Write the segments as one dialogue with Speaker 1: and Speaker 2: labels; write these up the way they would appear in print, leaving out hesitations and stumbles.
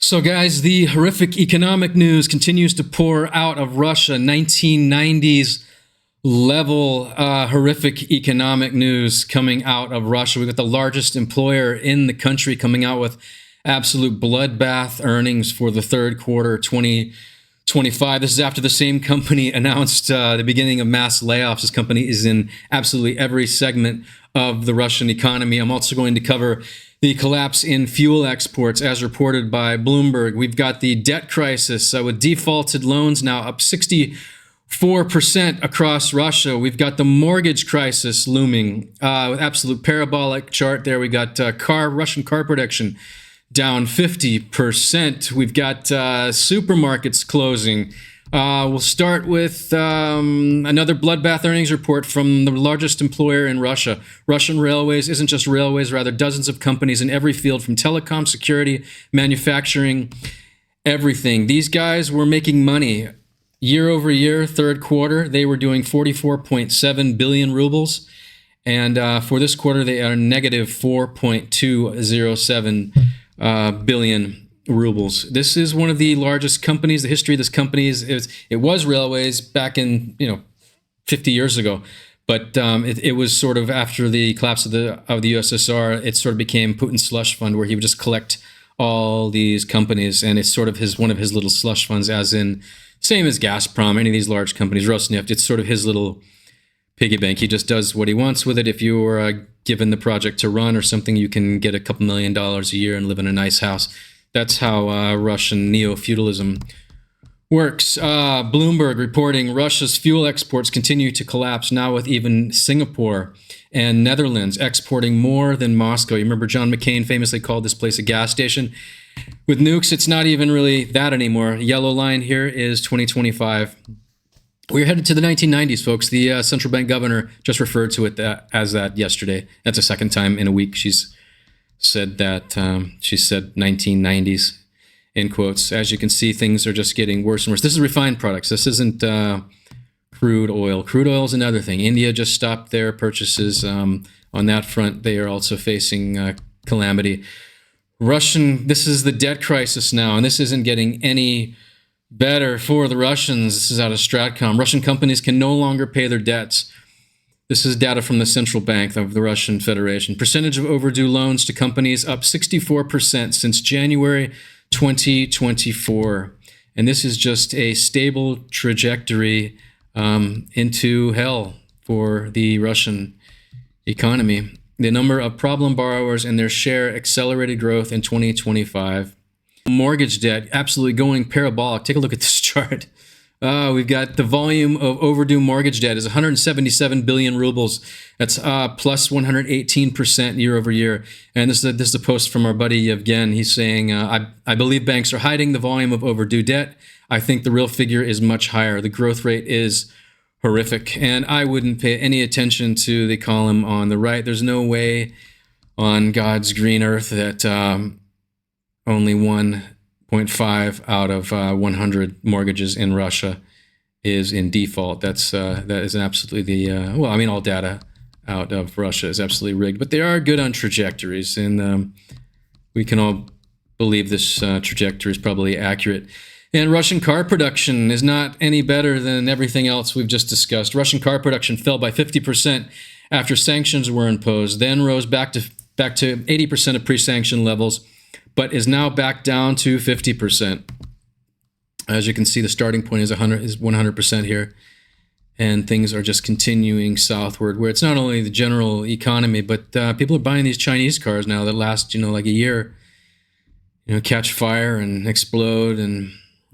Speaker 1: So, guys, the horrific economic news continues to pour out of Russia. 1990s level horrific economic news coming out of Russia. We've got the largest employer in the country coming out with absolute bloodbath earnings for the third quarter 2025. This is after the same company announced the beginning of mass layoffs. This company is in absolutely every segment of the Russian economy. I'm also going to cover the collapse in fuel exports as reported by Bloomberg. We've got the debt crisis with defaulted loans now up 64% across Russia. We've got the mortgage crisis looming with absolute parabolic chart there. We got Russian car production down 50%. We've got supermarkets closing. We'll start with another bloodbath earnings report from the largest employer in Russia. Russian Railways isn't just railways, rather dozens of companies in every field from telecom, security, manufacturing, everything. These guys were making money year over year, third quarter. They were doing 44.7 billion rubles. And for this quarter, they are negative 4.207 billion rubles. This is one of the largest companies. The history of this company is it was railways back in 50 years ago, but it was sort of after the collapse of the USSR. It sort of became Putin's slush fund, where he would just collect all these companies, and it's sort of one of his little slush funds, as in same as Gazprom, any of these large companies, Rosneft. It's sort of his little piggy bank. He just does what he wants with it. If you were given the project to run or something, you can get a couple $1 million a year and live in a nice house. That's how Russian neo-feudalism works. Bloomberg reporting Russia's fuel exports continue to collapse, now with even Singapore and Netherlands exporting more than Moscow. You remember John McCain famously called this place a gas station. With nukes, it's not even really that anymore. Yellow line here is 2025. We're headed to the 1990s, folks. The central bank governor just referred to it as that yesterday. That's the second time in a week she's said that. She said 1990s in quotes. As you can see, things are just getting worse and worse. This is refined products. This isn't crude oil. Crude oil is another thing. India just stopped their purchases on that front. They are also facing calamity. This is the debt crisis now, and this isn't getting any better for the Russians. This is out of Stratcom. Russian companies can no longer pay their debts. This is data from the Central Bank of the Russian Federation. Percentage of overdue loans to companies up 64% since January 2024. And this is just a stable trajectory into hell for the Russian economy. The number of problem borrowers and their share accelerated growth in 2025. Mortgage debt absolutely going parabolic. Take a look at this chart. We've got the volume of overdue mortgage debt is 177 billion rubles. That's plus 118% year over year. And this is a post from our buddy Yevgen. He's saying, I believe banks are hiding the volume of overdue debt. I think the real figure is much higher. The growth rate is horrific. And I wouldn't pay any attention to the column on the right. There's no way on God's green earth that only 1.5 out of 100 mortgages in Russia is in default. That is absolutely all data out of Russia is absolutely rigged. But they are good on trajectories, and we can all believe this trajectory is probably accurate. And Russian car production is not any better than everything else we've just discussed. Russian car production fell by 50% after sanctions were imposed, then rose back to 80% of pre-sanction levels, but is now back down to 50%. As you can see, the starting point is 100% here, and things are just continuing southward, where it's not only the general economy, but people are buying these Chinese cars now that last, like a year, catch fire and explode, and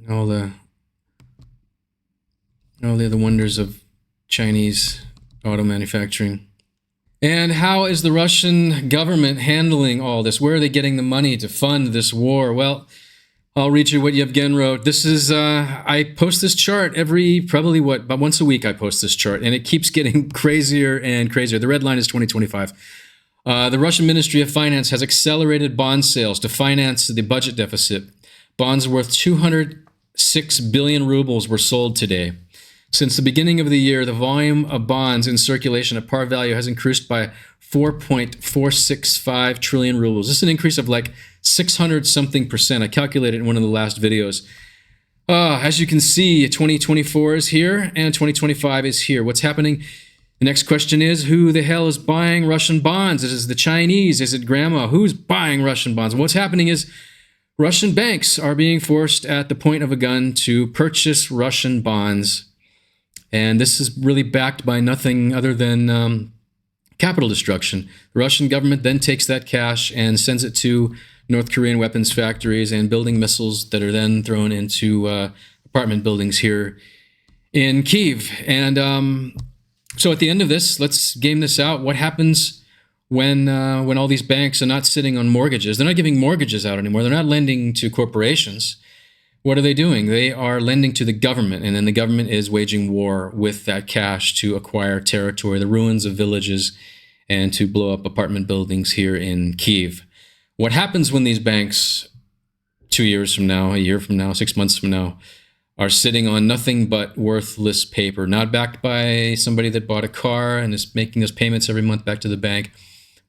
Speaker 1: all the wonders of Chinese auto manufacturing. And how is the Russian government handling all this? Where are they getting the money to fund this war? Well, I'll read you what Yevgen wrote. This is, I post this chart about once a week I post this chart, and it keeps getting crazier and crazier. The red line is 2025. The Russian Ministry of Finance has accelerated bond sales to finance the budget deficit. Bonds worth 206 billion rubles were sold today. Since the beginning of the year, the volume of bonds in circulation at par value has increased by 4.465 trillion rubles. This is an increase of like 600 something percent. I calculated in one of the last videos. As you can see, 2024 is here and 2025 is here. What's happening? The next question is, who the hell is buying Russian bonds? Is it the Chinese? Is it grandma? Who's buying Russian bonds? And what's happening is Russian banks are being forced at the point of a gun to purchase Russian bonds. And this is really backed by nothing other than capital destruction. The Russian government then takes that cash and sends it to North Korean weapons factories and building missiles that are then thrown into apartment buildings here in Kyiv. And so at the end of this, let's game this out. What happens when all these banks are not sitting on mortgages? They're not giving mortgages out anymore. They're not lending to corporations. What are they doing? They are lending to the government, and then the government is waging war with that cash to acquire territory, the ruins of villages, and to blow up apartment buildings here in Kyiv. What happens when these banks, 2 years from now, a year from now, 6 months from now, are sitting on nothing but worthless paper, not backed by somebody that bought a car and is making those payments every month back to the bank,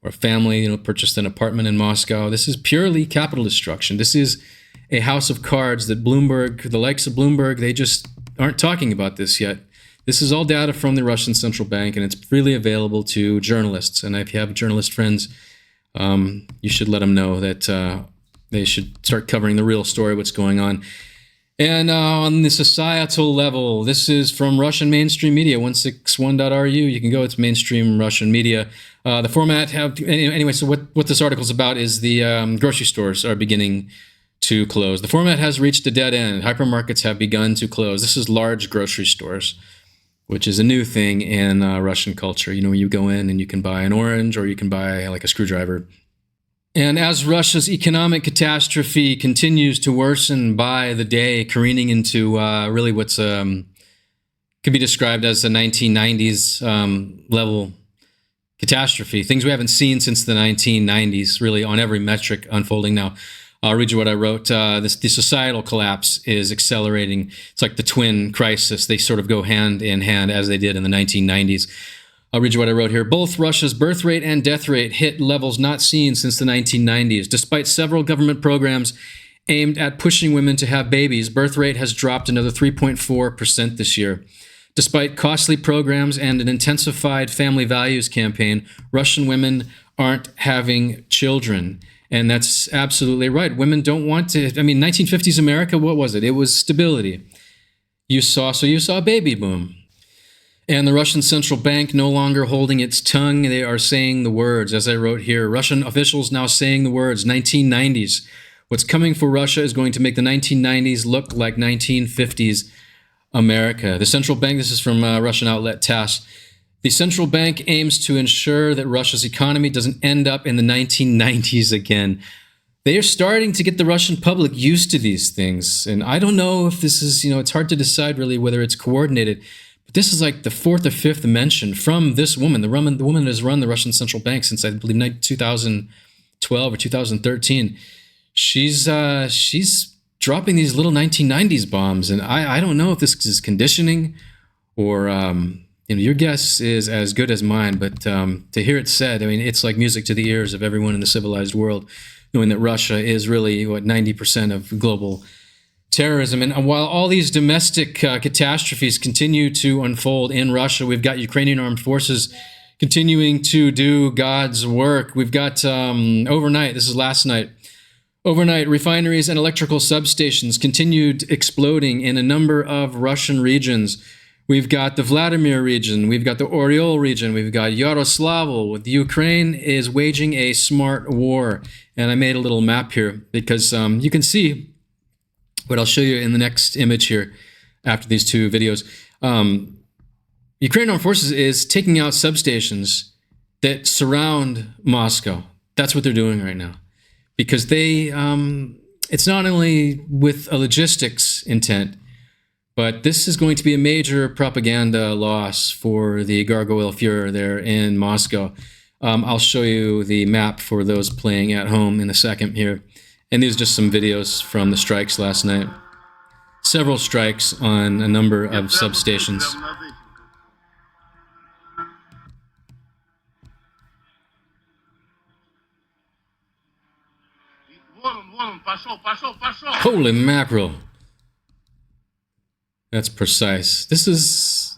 Speaker 1: or a family, purchased an apartment in Moscow? This is purely capital destruction. This is a house of cards that Bloomberg, the likes of Bloomberg, they just aren't talking about this yet. This is all data from the Russian central bank, and it's freely available to journalists. And if you have journalist friends, you should let them know that they should start covering the real story, what's going on. And on the societal level, this is from Russian mainstream media, 161.ru. You can go, it's mainstream Russian media. The format anyway, so what this article is about is the grocery stores are beginning to close. The format has reached a dead end. Hypermarkets have begun to close. This is large grocery stores, which is a new thing in Russian culture. You go in and you can buy an orange, or you can buy like a screwdriver. And as Russia's economic catastrophe continues to worsen by the day, careening into really what's could be described as a 1990s level catastrophe, things we haven't seen since the 1990s, really on every metric unfolding now. I'll read you what I wrote. The societal collapse is accelerating. It's like the twin crisis. They sort of go hand in hand, as they did in the 1990s. I'll read you what I wrote here. Both Russia's birth rate and death rate hit levels not seen since the 1990s. Despite several government programs aimed at pushing women to have babies, birth rate has dropped another 3.4% this year. Despite costly programs and an intensified family values campaign, Russian women aren't having children. And that's absolutely right. Women don't want to. 1950s America, what was it? It was stability. You saw a baby boom. And the Russian central bank no longer holding its tongue. They are saying the words, as I wrote here. Russian officials now saying the words, 1990s. What's coming for Russia is going to make the 1990s look like 1950s America. The central bank, this is from Russian outlet TASS. The central bank aims to ensure that Russia's economy doesn't end up in the 1990s again. They are starting to get the Russian public used to these things. And I don't know if this is, it's hard to decide really whether it's coordinated. But this is like the fourth or fifth mention from this woman, the woman that has run the Russian central bank since, I believe, 2012 or 2013. She's dropping these little 1990s bombs. And I don't know if this is conditioning or... your guess is as good as mine, but to hear it said, it's like music to the ears of everyone in the civilized world, knowing that Russia is really, 90% of global terrorism. And while all these domestic catastrophes continue to unfold in Russia, we've got Ukrainian armed forces continuing to do God's work. We've got overnight, this is last night, overnight refineries and electrical substations continued exploding in a number of Russian regions. We've got the Vladimir region, we've got the Oriol region, we've got Yaroslavl. The Ukraine is waging a smart war. And I made a little map here because you can see what I'll show you in the next image here after these two videos. Ukrainian armed forces is taking out substations that surround Moscow. That's what they're doing right now. Because it's not only with a logistics intent, but this is going to be a major propaganda loss for the Gargoyle Fuhrer there in Moscow. I'll show you the map for those playing at home in a second here. And these are just some videos from the strikes last night. Several strikes on a number of substations. Holy mackerel. That's precise. This is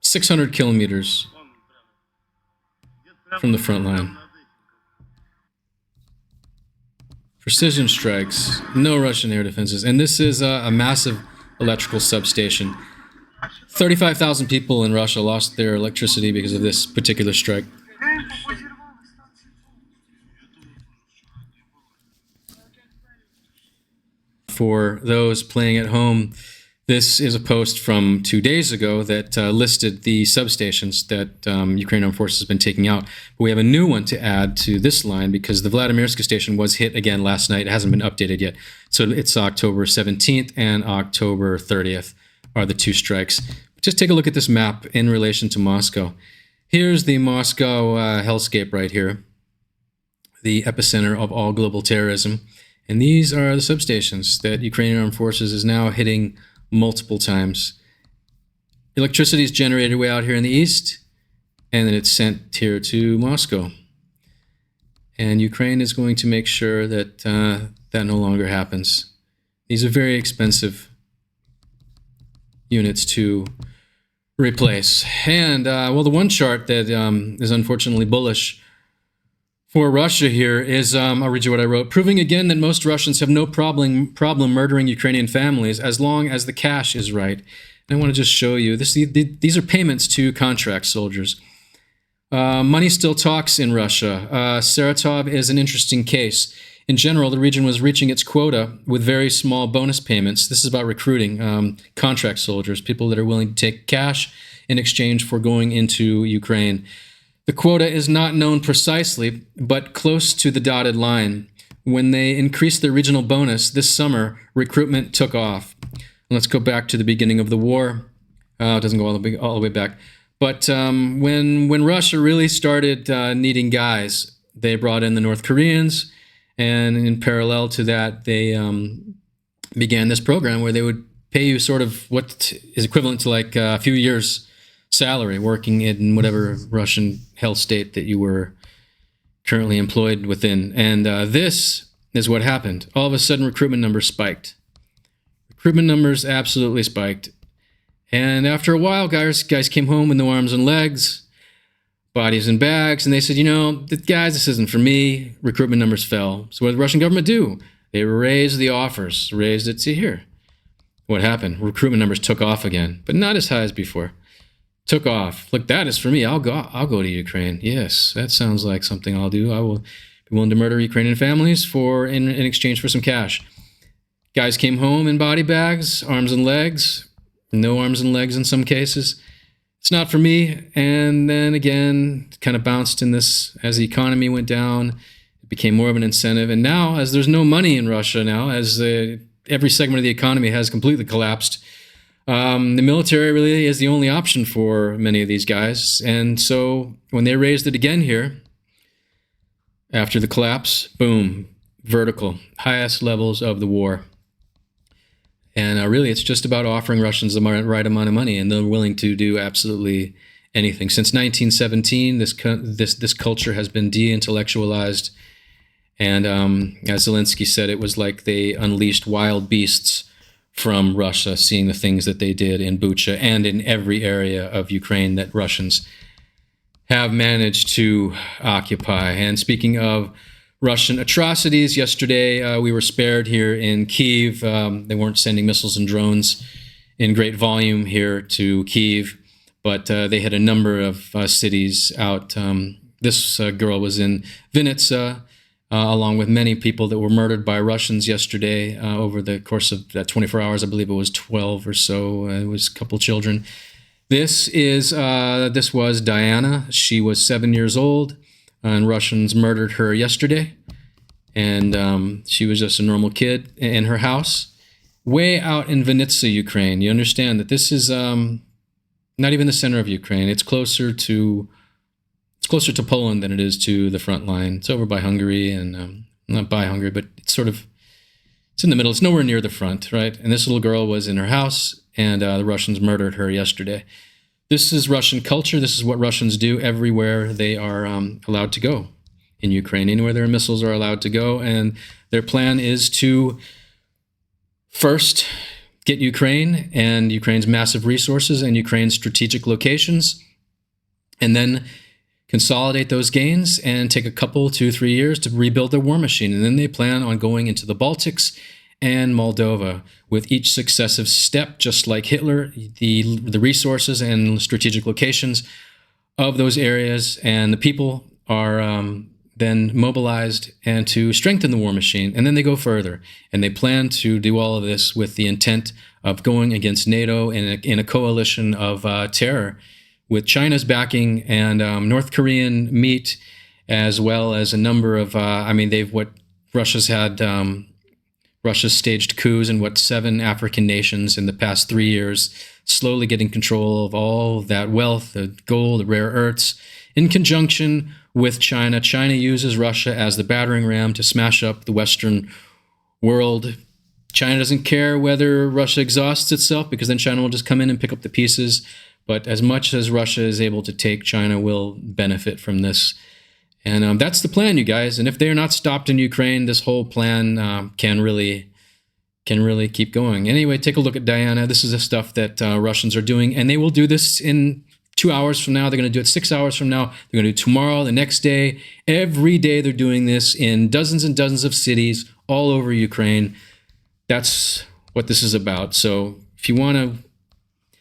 Speaker 1: 600 kilometers from the front line. Precision strikes, no Russian air defenses. And this is a massive electrical substation. 35,000 people in Russia lost their electricity because of this particular strike. For those playing at home, this is a post from 2 days ago that listed the substations that Ukrainian armed forces have been taking out. But we have a new one to add to this line because the Vladimirsky station was hit again last night. It hasn't been updated yet. So it's October 17th and October 30th are the two strikes. Just take a look at this map in relation to Moscow. Here's the Moscow hellscape right here, the epicenter of all global terrorism. And these are the substations that Ukrainian armed forces is now hitting multiple times. Electricity is generated way out here in the east, and then it's sent here to Moscow. And Ukraine is going to make sure that that no longer happens. These are very expensive units to replace. And, well, the one chart that is unfortunately bullish for Russia here is, I'll read you what I wrote, proving again that most Russians have no problem murdering Ukrainian families as long as the cash is right. And I want to just show you, these are payments to contract soldiers. Money still talks in Russia. Saratov is an interesting case. In general, the region was reaching its quota with very small bonus payments. This is about recruiting contract soldiers, people that are willing to take cash in exchange for going into Ukraine. The quota is not known precisely, but close to the dotted line. When they increased their regional bonus this summer, recruitment took off. Let's go back to the beginning of the war. It doesn't go all the way back. But when Russia really started needing guys, they brought in the North Koreans, and in parallel to that, they began this program where they would pay you sort of what is equivalent to like a few years' salary working in whatever Russian hell state that you were currently employed within. And this is what happened. All of a sudden, recruitment numbers spiked. Recruitment numbers absolutely spiked. And after a while, guys came home with no arms and legs, bodies in bags, and they said, you know, guys, this isn't for me. Recruitment numbers fell. So what did the Russian government do? They raised the offers, raised it. See here. What happened? Recruitment numbers took off again, but not as high as before. Took off. Look, that is for me. I'll go to Ukraine. Yes, that sounds like something I'll do. I will be willing to murder Ukrainian families in exchange for some cash. Guys came home in body bags, arms and legs, no arms and legs in some cases. It's not for me. And then again, kind of bounced in this as the economy went down. It became more of an incentive. And now, as there's no money in Russia now, as every segment of the economy has completely collapsed, the military really is the only option for many of these guys. And so when they raised it again here, after the collapse, boom, vertical, highest levels of the war. And really, it's just about offering Russians the right amount of money, and they're willing to do absolutely anything. Since 1917, this culture has been de-intellectualized. And as Zelensky said, it was like they unleashed wild beasts from Russia, seeing the things that they did in Bucha and in every area of Ukraine that Russians have managed to occupy. And speaking of Russian atrocities, yesterday we were spared here in Kyiv. They weren't sending missiles and drones in great volume here to Kyiv, but they had a number of cities out. This girl was in Vinnytsia, along with many people that were murdered by Russians yesterday over the course of that 24 hours. I believe it was 12 or so. It was a couple children. This was Diana. She was 7 years old, and Russians murdered her yesterday. And she was just a normal kid in her house, way out in Vinnytsia, Ukraine. You understand that this is not even the center of Ukraine. It's closer to Poland than it is to the front line. It's over by Hungary, and not by Hungary, but it's in the middle. It's nowhere near the front, right? And this little girl was in her house, and the Russians murdered her yesterday. This is Russian culture. This is what Russians do everywhere they are allowed to go in Ukraine. Anywhere their missiles are allowed to go, and Their plan is to first get Ukraine and Ukraine's massive resources and Ukraine's strategic locations, and then consolidate those gains and take a couple, 2-3 years to rebuild their war machine. And then they plan on going into the Baltics and Moldova with each successive step, just like Hitler, the resources and strategic locations of those areas and the people are then mobilized and to strengthen the war machine. And then they go further. And they plan to do all of this with the intent of going against NATO in a coalition of terror with China's backing and North Korean meat, as well as a number of, Russia's had, Russia's staged coups in 7 African nations in the past 3 years, slowly getting control of all that wealth, the gold, the rare earths, in conjunction with China. China uses Russia as the battering ram to smash up the Western world. China doesn't care whether Russia exhausts itself, because then China will just come in and pick up the pieces. But as much as Russia is able to take, China will benefit from this. And that's the plan, you guys. And if they're not stopped in Ukraine, this whole plan can really keep going. Anyway, take a look at Diana. This is the stuff that Russians are doing. And they will do this in 2 hours from now. They're going to do it 6 hours from now. They're going to do it tomorrow, the next day. Every day they're doing this in dozens and dozens of cities all over Ukraine. That's what this is about. So if you want to,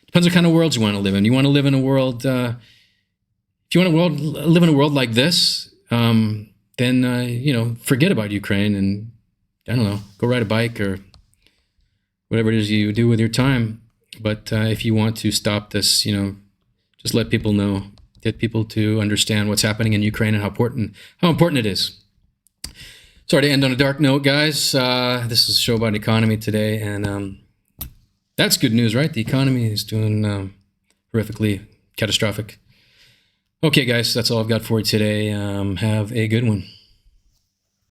Speaker 1: depends what kind of world you want to live in. You want to live in a world, if you want to live in a world like this, then, forget about Ukraine and, I don't know, go ride a bike or whatever it is you do with your time. But if you want to stop this, just let people know, get people to understand what's happening in Ukraine and how important it is. Sorry to end on a dark note, guys. This is a show about economy today, and that's good news, right? The economy is doing horrifically catastrophic. Okay, guys, that's all I've got for you today. Have a good one.